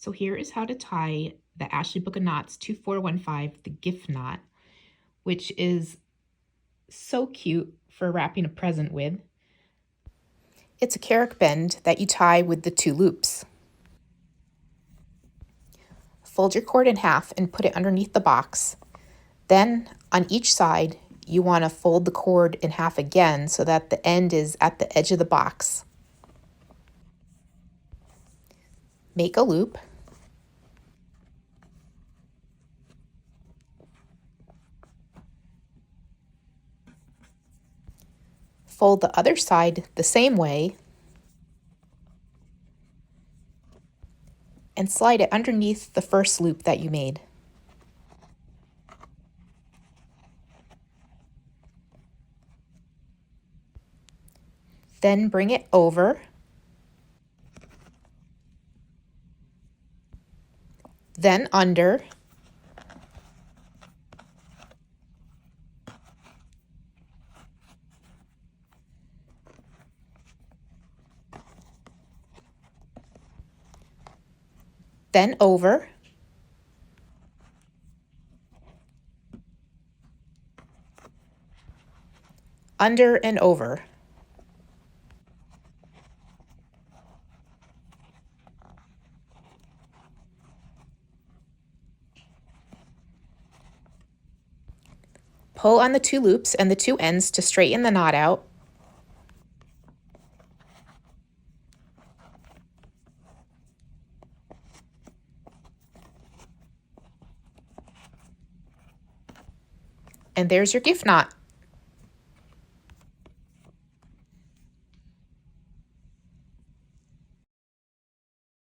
So here is how to tie the Ashley Book of Knots 2415, the gift knot, which is so cute for wrapping a present with. It's a carrick bend that you tie with the 2 loops. Fold your cord in half and put it underneath the box. Then on each side, you want to fold the cord in half again so that the end is at the edge of the box. Make a loop. Fold the other side the same way and slide it underneath the first loop that you made. Then bring it over, then under, then over, under and over. Pull on the 2 loops and the 2 ends to straighten the knot out. And there's your gift knot.